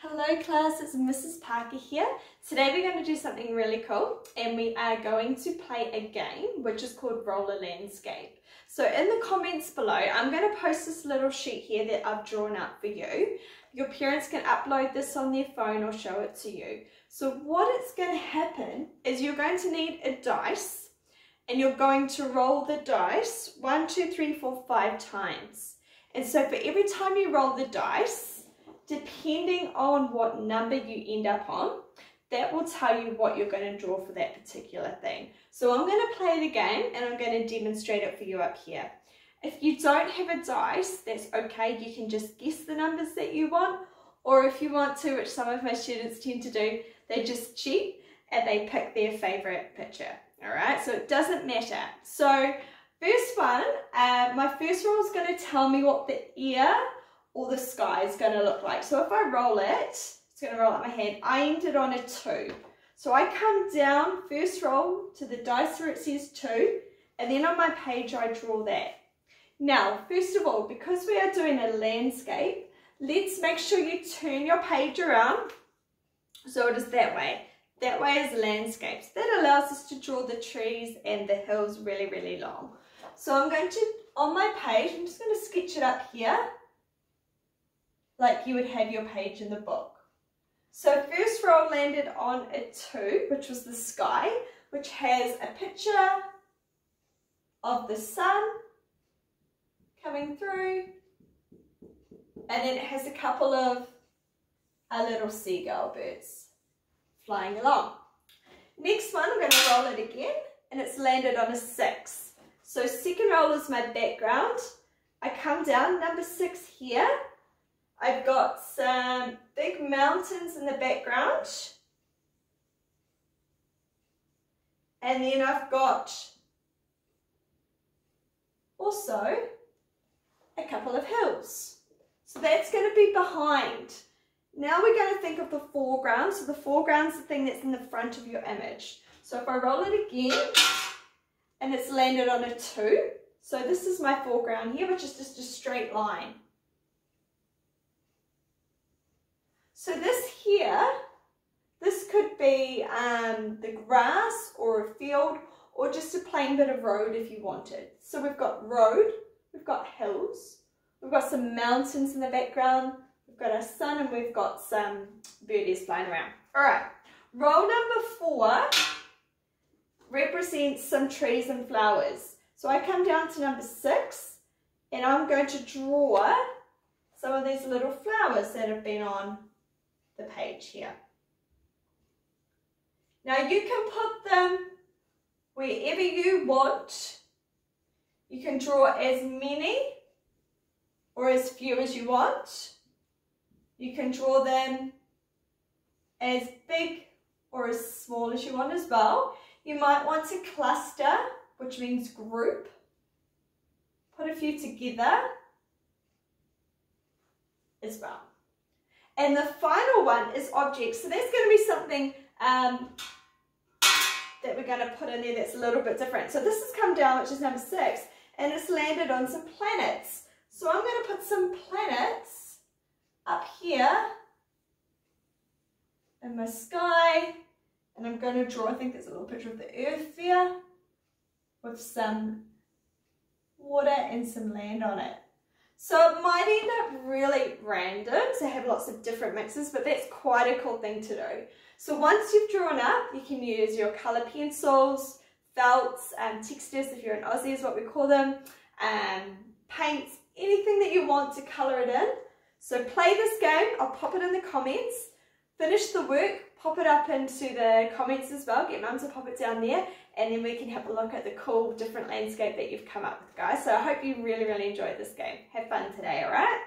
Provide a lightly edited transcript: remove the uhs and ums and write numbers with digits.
Hello class, it's Mrs. Parker here. Today we're going to do something really cool and we are going to play a game which is called Roller Landscape. So in the comments below, I'm going to post this little sheet here that I've drawn up for you. Your parents can upload this on their phone or show it to you. So what it's going to happen is you're going to need a dice and you're going to roll the dice 1, 2, 3, 4, 5 times. And so for every time you roll the dice, depending on what number you end up on, that will tell you what you're going to draw for that particular thing. So I'm going to play the game and I'm going to demonstrate it for you up here. If you don't have a dice, that's okay. You can just guess the numbers that you want, or if you want to, which some of my students tend to do, they just cheat and they pick their favorite picture. All right, so it doesn't matter. So first one, my first roll is going to tell me what the air or the sky is going to look like. So if I roll it, it's going to roll out my hand. I ended on a 2. So I come down, first roll to the dice where it says 2, and then on my page I draw that. Now, first of all, because we are doing a landscape, let's make sure you turn your page around so it is that way. That way is landscapes. That allows us to draw the trees and the hills really, really long. So I'm going to, on my page, I'm just going to sketch it up here, like you would have your page in the book. So first roll landed on a 2, which was the sky, which has a picture of the sun coming through, and then it has a couple of little seagull birds flying along. Next one, I'm going to roll it again, and it's landed on a 6. So second roll is my background. I come down, number 6 here. I've got some big mountains in the background, and then I've got also a couple of hills. So that's going to be behind. Now we're going to think of the foreground. So the foreground is the thing that's in the front of your image. So if I roll it again and it's landed on a 2, so this is my foreground here, which is just a straight line. So this here, this could be the grass or a field or just a plain bit of road if you wanted. So we've got road, we've got hills, we've got some mountains in the background, we've got our sun, and we've got some birdies flying around. All right, roll number 4 represents some trees and flowers. So I come down to number 6 and I'm going to draw some of these little flowers that have been on the page here. Now you can put them wherever you want. You can draw as many or as few as you want. You can draw them as big or as small as you want as well. You might want to cluster, which means group. Put a few together as well. And the final one is objects. So that's going to be something that we're going to put in there that's a little bit different. So this has come down, which is number 6, and it's landed on some planets. So I'm going to put some planets up here in my sky, and I'm going to draw, I think there's a little picture of the earth there with some water and some land on it. So it might end up really random to have lots of different mixes, but that's quite a cool thing to do. So once you've drawn up, you can use your colour pencils, felts, textures, if you're an Aussie is what we call them, paints, anything that you want to colour it in. So play this game, I'll pop it in the comments, finish the work, pop it up into the comments as well, get Mum to pop it down there, and then we can have a look at the cool different landscape that you've come up with, guys. So I hope you really, really enjoyed this game. Have fun today, alright?